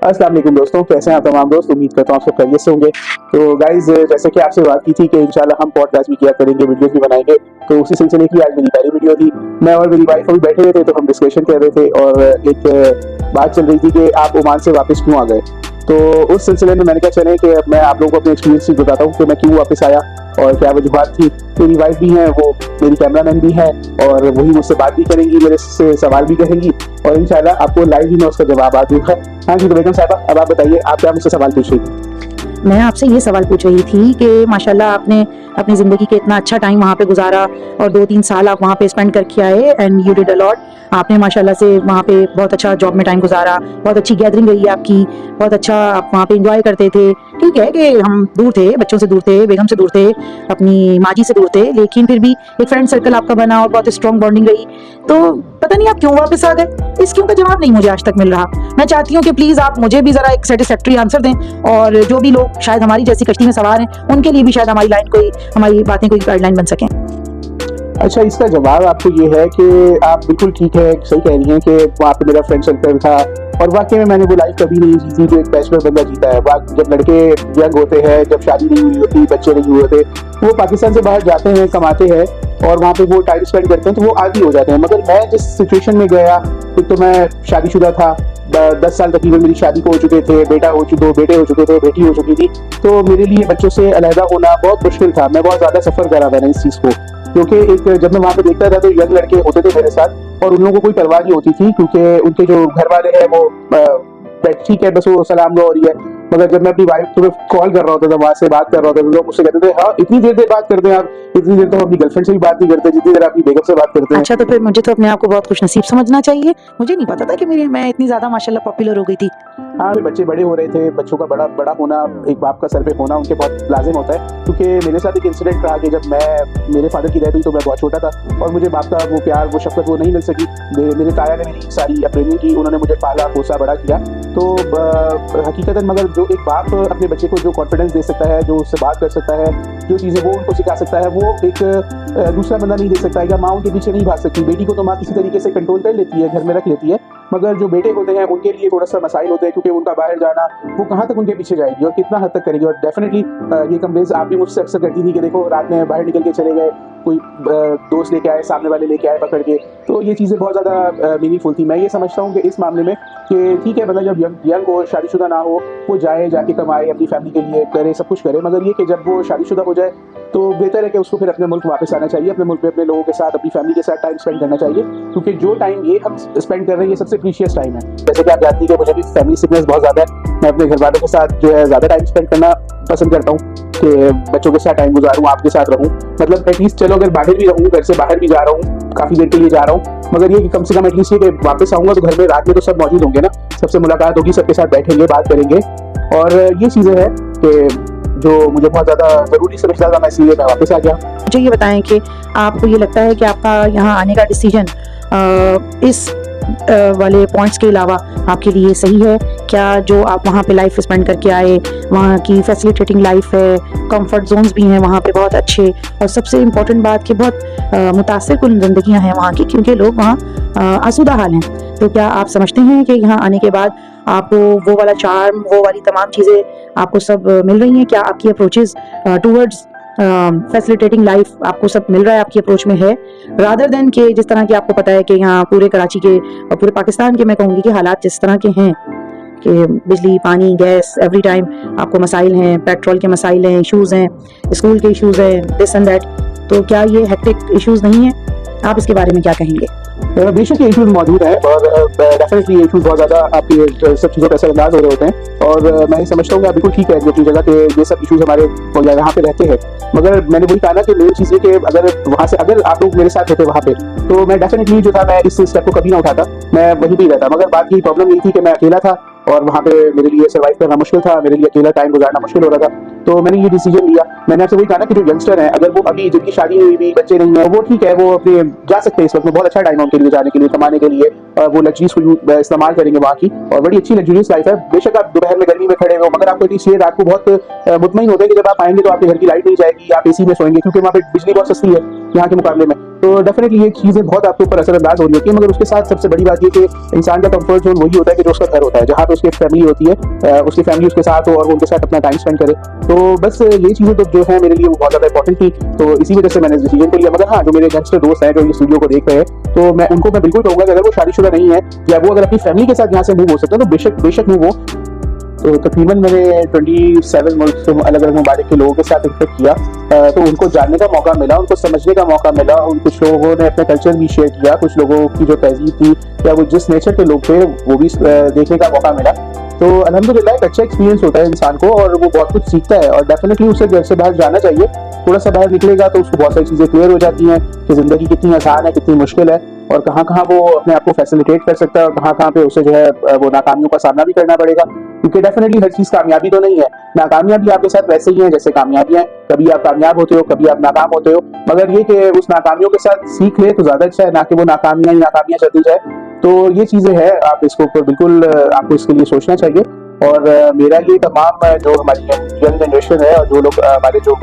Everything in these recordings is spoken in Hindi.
अस्सलाम वालेकुम दोस्तों, कैसे हैं आप तमाम दोस्त। उम्मीद करता हूँ आप सब खैरियत से होंगे। तो गाइज, जैसे कि आपसे बात की थी कि इंशाल्लाह हम पॉडकास्ट भी किया करेंगे, वीडियोस भी बनाएंगे, तो उसी सिलसिले की आज मेरी पहली वीडियो थी। मैं और मेरी वाइफ अभी बैठे हुए थे तो हम डिस्कशन कर रहे थे और एक बात चल रही थी कि आप ओमान से वापस क्यों आ गए। तो उस सिलसिले में मैंने कहा चले कि मैं आप लोगों को अपने एक्सपीरियंस बताता हूँ कि मैं क्यों वापस आया और क्या वजूहत थी। मेरी वाइफ भी है, वो मेरी कैमरामैन भी है और वही मुझसे बात भी करेंगी, मेरे से सवाल भी करेंगी और इंशाल्लाह आपको लाइव ही मैं उसका जवाब दूंगा। हाँ जी, तो बेगम साहबा, अब आप बताइए, आप क्या मुझसे सवाल पूछ रही थी। मैं आपसे ये सवाल पूछ रही थी कि माशाल्लाह आपने अपनी ज़िंदगी के इतना अच्छा टाइम वहाँ पे गुजारा और 2-3 साल आप वहाँ पे स्पेंड करके आए and you did a lot. आपने माशाल्लाह से वहाँ पे बहुत अच्छा जॉब में टाइम गुजारा, बहुत अच्छी गैदरिंग रही है आपकी, बहुत अच्छा आप वहाँ पे एंजॉय करते थे। ठीक है कि हम दूर थे, बच्चों से दूर थे, बेगम से दूर थे, अपनी माजी से दूर थे, लेकिन फिर भी एक फ्रेंड सर्कल आपका बना और बहुत स्ट्रॉन्ग बॉन्डिंग रही। तो पता नहीं आप क्यों वापस आ गए, इस क्यों का जवाब नहीं मुझे आज तक मिल रहा। मैं चाहती हूँ कि प्लीज़ आप मुझे भी ज़रा एक सेटिस्फैक्टरी आंसर दें और जो भी लोग शायद हमारी जैसी कश्ती में सवार हैं उनके लिए भी शायद हमारी बातें कोई गाइडलाइन बन सकें। अच्छा, इसका जवाब आपको ये है कि आप बिल्कुल ठीक है, सही कह रही हैं कि वहाँ पे मेरा फ्रेंड सर्कल था और वाकई में मैंने वो लाइफ कभी नहीं जी थी जो एक बैचलर बंदा जीता है। जब लड़के यंग होते हैं, जब शादी नहीं हुई होती, बच्चे नहीं हुए होते, वो पाकिस्तान से बाहर जाते हैं, कमाते हैं और वहाँ पे वो टाइम स्पेंड करते हैं तो वो आदी हो जाते हैं। मगर मैं जिस सिचुएशन में गया, एक तो मैं शादीशुदा था, 10 साल तकरीबन मेरी शादी को हो चुके थे, दो बेटे हो चुके थे, बेटी हो चुकी थी, तो मेरे लिए बच्चों से अलहदा होना बहुत मुश्किल था। मैं बहुत ज्यादा सफर करा मैंने इस चीज को, क्योंकि एक जब मैं वहाँ पे देखता था तो यंग लड़के होते थे मेरे साथ और उन लोगों को कोई परवाह नहीं होती थी, क्योंकि उनके जो घर वाले हैं वो ठीक है, बस वो सलाम हो रही है। मगर जब मैं अपनी वाइफ को कॉल कर रहा होता था, वहां से बात कर रहा होता था, लोग मुझसे कहते थे हाँ इतनी देर बात करते हैं आप, इतनी देर तो अपनी गर्लफ्रेंड से भी बात नहीं करते जितनी देर अपनी बेगम से बात करते हैं। अच्छा, तो फिर मुझे तो अपने आप को बहुत खुशनसीब समझना चाहिए। मुझे नहीं पता था कि मैं इतनी ज्यादा माशाल्लाह पॉपुलर हो गई थी। हाँ, बच्चे बड़े हो रहे थे, बच्चों का बड़ा होना, एक बाप का सर पे होना उनके बहुत लाजिम होता है। क्योंकि मेरे साथ एक इंसिडेंट रहा कि जब मेरे फादर की डेथ हुई तो मैं बहुत छोटा था और मुझे बाप का वो प्यार, वो शफकत वो नहीं मिल सकी। मेरे ताया ने मेरी सारी अपब्रिंगिंग की, उन्होंने मुझे पाला पोसा बड़ा किया। तो हकीकतन मगर जो एक बाप अपने बच्चे को जो कॉन्फिडेंस दे सकता है, जो उससे बात कर सकता है, जो चीज़ें वो उनको सिखा सकता है, वो एक दूसरा बंदा नहीं दे सकता है। माँ उनके पीछे नहीं भाग सकती। बेटी को तो माँ किसी तरीके से कंट्रोल कर लेती है, घर में रख लेती है, मगर जो बेटे होते हैं उनके लिए थोड़ा सा मसाइल होते हैं, क्योंकि उनका बाहर जाना, वो कहाँ तक उनके पीछे जाएगी और कितना हद तक करेगी। और डेफिनेटली ये कंप्लेंट्स आप भी मुझसे अक्सर करती थी कि देखो रात में बाहर निकल के चले गए, कोई दोस्त लेके आए, सामने वाले लेके आए पकड़ के। तो ये चीज़ें बहुत ज़्यादा मीनिंगफुल थी। मैं ये समझता हूँ कि इस मामले में कि ठीक है, बंदा जब यंग हो, शादीशुदा ना हो, वो जाके कमाए, अपनी फैमिली के लिए करे, सब कुछ करे, मगर ये कि जब वो शादीशुदा हो जाए तो बेहतर है कि उसको फिर अपने मुल्क वापस आना चाहिए, अपने मुल्क में अपने लोगों के साथ, अपनी फैमिली के साथ टाइम स्पेंड करना चाहिए, क्योंकि जो टाइम ये हम स्पेंड कर रहे हैं ये सबसे प्रीशियस टाइम है। जैसे कि आप जानती हैं कि मुझे भी फैमिली सिकनेस बहुत ज़्यादा है। मैं अपने घर वालों के साथ जो है ज़्यादा टाइम स्पेंड करना पसंद करता हूँ कि बच्चों के साथ टाइम गुजारूँ, आपके साथ रहूँ। मतलब एटलीस्ट चलो अगर बाहर भी रहूँ, घर से बाहर भी जा रहा हूँ, काफ़ी देर के लिए जा रहा हूँ, मगर ये कि कम से कम एटलीस्ट ये कि वापस आऊँगा तो घर में रात में तो सब मौजूद होंगे ना, सबसे मुलाकात होगी, सबके साथ बैठेंगे, बात करेंगे। और ये चीज़ें हैं कि जो मुझे बहुत ज़्यादा ज़रूरी समझता था, मैं इसलिए मैं वापस आ गया। मुझे ये बताएं कि आपको ये लगता है कि आपका यहाँ आने का डिसीजन इस वाले पॉइंट्स के अलावा आपके लिए सही है क्या? जो आप वहाँ पे लाइफ स्पेंड करके आए, वहाँ की फैसिलिटेटिंग लाइफ है, कंफर्ट जोन्स भी हैं वहाँ पे बहुत अच्छे, और सबसे इम्पोर्टेंट बात कि बहुत मुतासिर कुन ज़िंदगियाँ हैं वहाँ की, क्योंकि लोग वहाँ आसूदा हाल हैं। तो क्या आप समझते हैं कि यहाँ आने के बाद आपको वो वाला चार्म, वो वाली तमाम चीज़ें आपको सब मिल रही हैं? क्या आपकी अप्रोचेस टूवर्ड्स फैसिलिटेटिंग लाइफ आपको सब मिल रहा है, आपकी अप्रोच में है, रादर देन कि जिस तरह की आपको पता है कि यहाँ पूरे कराची के और पूरे पाकिस्तान के मैं कहूँगी कि हालात जिस तरह के हैं कि बिजली, पानी, गैस, एवरी टाइम आपको मसाइल हैं, पेट्रोल के मसाइल हैं, इश्यूज़ हैं, स्कूल के इश्यूज़ हैं, दिस एंड दैट। तो क्या ये हेक्टिक इश्यूज़ नहीं हैं? आप इसके बारे में क्या कहेंगे? बेशक ये इशूज़ मौजूद हैं और डेफिनेटली ये इशूज़ बहुत ज़्यादा आपकी सब चीज़ों पर असरअंदाज हो रहे होते हैं। और मैं समझता हूँ कि आप बिल्कुल ठीक है जो अपनी जगह के ये सब इशूज़ हमारे यहाँ पे रहते हैं। मगर मैंने वही कहा ना कि मेन चीज़ ये कि अगर आप लोग मेरे साथ होते वहाँ पे, तो मैं डेफिनेटली जो था मैं इस स्टेप को कभी ना उठाता, मैं वहीं भी रहता। मगर बात की प्रॉब्लम यही थी कि मैं अकेला था और वहाँ पे मेरे लिए सर्वाइव करना मुश्किल था, मेरे लिए अकेला टाइम गुजारना मुश्किल हो रहा था। तो मैंने ये डिसीजन लिया। मैंने आपसे वही कहा ना कि जो यंगस्टर हैं, अगर वो अभी जिनकी शादी नहीं हुई, बच्चे नहीं है, वो ठीक है, वो अपने जा सकते हैं। इस वक्त में बहुत अच्छा टाइम है उनके लिए जाने के लिए, कमाने के लिए, वो लग्जरीज को इस्तेमाल करेंगे वहाँ की, और बड़ी अच्छी लग्जरियस लाइफ है। बेशक आप दोपहर में गर्मी में खड़े हो, मगर आपको एटलीस्ट रात को बहुत मुतमईन होते हैं कि जब आप आएंगे तो आपके घर की लाइट नहीं जाएगी, आप एसी में सोएंगे, क्योंकि वहाँ पे बिजली बहुत सस्ती है। यहाँ के मुकाबले में, तो डेफिनेटली ये चीज़ें बहुत आपके ऊपर असरअंदाज हो रही होती है। मगर उसके साथ सबसे बड़ी बात ये कि इंसान का कंफर्ट जोन वही होता है कि जो उसका घर होता है, जहाँ पे उसकी एक फैमिली होती है, उसकी फैमिली उसके साथ हो और वो उनके साथ अपना टाइम स्पेंड करे। तो बस ये चीज़ें तो जो है मेरे लिए वो बहुत ज़्यादा इंपॉर्टेंट थी, तो इसी वजह से मैंने डिसीजन को लिया। मगर हाँ, जो मेरे यंगस्टर दोस्त हैं जो इस वीडियो को देख रहे हैं, तो मैं बिल्कुल कहूँगा कि अगर वो शादीशुदा नहीं है या वो अगर अपनी फैमिली के साथ यहाँ से मूव हो सकते हैं तो बेशक मूव हो। तो तकरीबन मैंने 27 मुल्क से अलग अलग ममालिक के लोगों के साथ इंटरेक्ट किया, तो उनको जानने का मौका मिला, उनको समझने का मौका मिला। कुछ लोगों ने अपना कल्चर भी शेयर किया, कुछ लोगों की जो तहजीब थी या वो जिस नेचर के लोग थे वो भी देखने का मौका मिला। तो अल्हम्दुलिल्लाह एक अच्छा एक्सपीरियंस होता है इंसान को और वो बहुत कुछ सीखता है और डेफिनेटली उसे घर से बाहर जाना चाहिए। थोड़ा सा बाहर निकलेगा तो उसको बहुत सारी चीज़ें क्लियर हो जाती हैं कि ज़िंदगी कितनी आसान है, कितनी मुश्किल है और कहाँ कहाँ वो अपने आप को फैसिलिटेट कर सकता है और कहाँ कहाँ पे उसे जो है वो नाकामियों का सामना भी करना पड़ेगा। क्योंकि डेफिनेटली हर चीज़ कामयाबी तो नहीं है, नाकामियां भी आपके साथ वैसे ही हैं जैसे कामयाबियां हैं। कभी आप कामयाब होते हो, कभी आप नाकाम होते हो, मगर ये कि उस नाकामियों के साथ सीख ले तो ज़्यादा अच्छा है, ना कि वो नाकामियां चलती जाए। तो ये चीज़ें हैं, आप इसके ऊपर बिल्कुल आपको इसके लिए सोचना चाहिए। और मेरा ये तमाम जो हमारी यंग जनरेशन है और जो लोग हमारे जो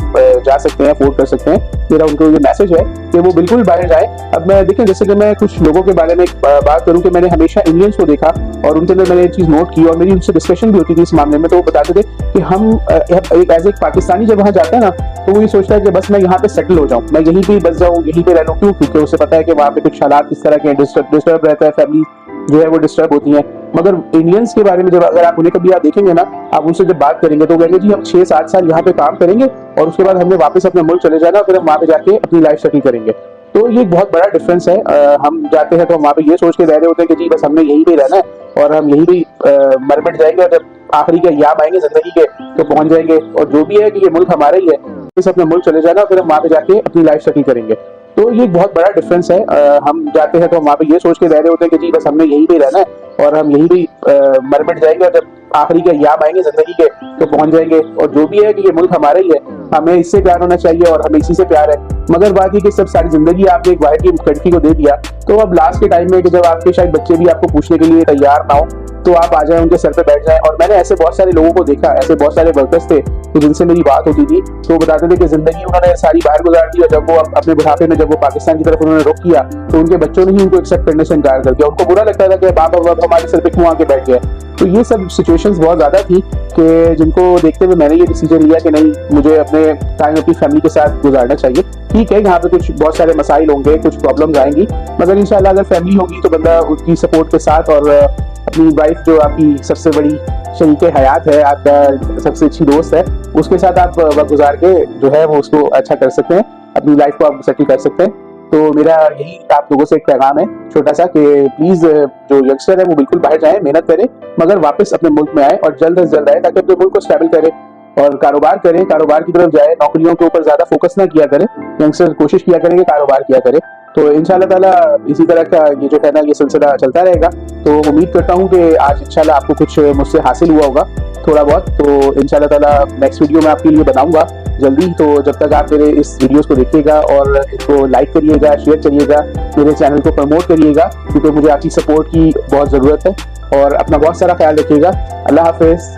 जा सकते हैं, अफोर्ड कर सकते हैं, मेरा उनको ये मैसेज है कि वो बिल्कुल बाहर जाए। अब मैं देखें, जैसे कि मैं कुछ लोगों के बारे में बात करूं कि मैंने हमेशा इंडियंस को देखा और उनके अंदर मैंने ये चीज़ नोट की और मेरी उनसे डिस्कशन भी होती थी इस मामले में। तो वो बताते थे कि हम एक एज एक पाकिस्तानी जब वहाँ जाते हैं ना तो वो ये सोचता है कि बस मैं यहाँ पे सेटल हो जाऊँ, मैं यहीं पे बस जाऊँ, यहीं पे रह लूँ। क्यों? क्योंकि उसे पता है कि वहाँ पे कुछ हालात इस तरह के डिस्टर्ब रहता है, फैमिली जो है वो डिस्टर्ब होती है। मगर इंडियंस के बारे में जब अगर आप उन्हें कभी आप देखेंगे ना, आप उनसे जब बात करेंगे तो कहेंगे जी हम 6-7 साल यहाँ पे काम करेंगे और उसके बाद हमने वापस अपने मुल्क चले जाना, फिर हम वहाँ पे जाके अपनी लाइफ सेटल करेंगे। तो ये एक बहुत बड़ा डिफरेंस है। हम जाते हैं तो हम वहाँ पे ये सोच के रह रहे होते हैं कि जी बस हमने यहीं पे रहना है और हम यहीं पे मर मिट जाएंगे और जब आखिरी के अय्याम आएंगे जिंदगी के तो पहुंच जाएंगे और जो भी है कि ये मुल्क हमारा ही है, बस अपने मुल्क चले जाना, फिर हम वहाँ पे जाके अपनी लाइफ सेटल करेंगे। तो ये एक बहुत बड़ा डिफरेंस है। हम जाते हैं तो हम वहाँ पे ये सोच के रह रहे होते हैं कि जी बस हमने यहीं पे रहना है और हम यहीं पे मर मिट जाएंगे और जब आखिरी के अय्याम आएंगे जिंदगी के तो पहुंच जाएंगे और जो भी है कि ये मुल्क हमारा ही है, हमें इससे प्यार होना चाहिए और हमें इसी से प्यार है। मगर बात ये कि सब सारी जिंदगी आपने एक बाहर की कंट्री को दे दिया, तो अब लास्ट के टाइम में कि जब आपके शायद बच्चे भी आपको पूछने के लिए तैयार ना हो तो आप आ जाए उनके सर पे बैठ जाएं। और मैंने ऐसे बहुत सारे लोगों को देखा, ऐसे बहुत सारे वर्कर्स थे कि जिनसे मेरी बात होती थी तो बताते थे कि जिंदगी उन्होंने सारी बाहर गुजार दी और जब वो अपने बुढ़ापे में जब वो पाकिस्तान की तरफ उन्होंने रुख किया तो उनके बच्चों ने ही उनको एक्सेप्ट करने से इनकार कर दिया। उनको बुरा लगता था कि बाप अब हमारे सर पे क्यों आके बैठ गए। तो ये सब सिचुएशंस बहुत ज़्यादा थी कि जिनको देखते हुए मैंने ये डिसीजन लिया कि नहीं, मुझे अपने टाइम अपनी फैमिली के साथ गुजारना चाहिए। ठीक है, यहाँ पे कुछ बहुत सारे मसाइल होंगे, कुछ प्रॉब्लम्स आएंगी, मगर इंशाल्लाह अगर फैमिली होगी तो बंदा उसकी सपोर्ट के साथ और अपनी वाइफ जो आपकी सबसे बड़ी शरीके हयात है, आपका सबसे अच्छी दोस्त है, उसके साथ आप वक्त गुजार के जो है वो उसको अच्छा कर सकते हैं, अपनी लाइफ को आप सेटल कर सकते हैं। तो मेरा यही आप लोगों से एक पैगाम है छोटा सा कि प्लीज जो यंगस्टर है वो बिल्कुल बाहर जाए, मेहनत करें, मगर वापस अपने मुल्क में आए और जल्द से जल्द आए ताकि अपने मुल्क को स्टेबल करें और कारोबार करें, कारोबार की तरफ जाए, नौकरियों के ऊपर ज्यादा फोकस ना किया करें। यंगस्टर कोशिश किया करें कि कारोबार किया करें। तो इंशाल्लाह ताला इसी तरह का ये जो है ना ये सिलसिला चलता रहेगा। तो उम्मीद करता हूँ कि आज इंशाल्लाह आपको कुछ मुझसे हासिल हुआ होगा थोड़ा बहुत। तो इंशाल्लाह ताला नेक्स्ट वीडियो में आपके लिए बनाऊंगा जल्दी। तो जब तक आप मेरे इस वीडियोस को देखिएगा और इसको लाइक करिएगा, शेयर करिएगा, मेरे चैनल को प्रमोट करिएगा क्योंकि मुझे आपकी सपोर्ट की बहुत ज़रूरत है। और अपना बहुत सारा ख्याल रखिएगा। अल्लाह हाफिज़।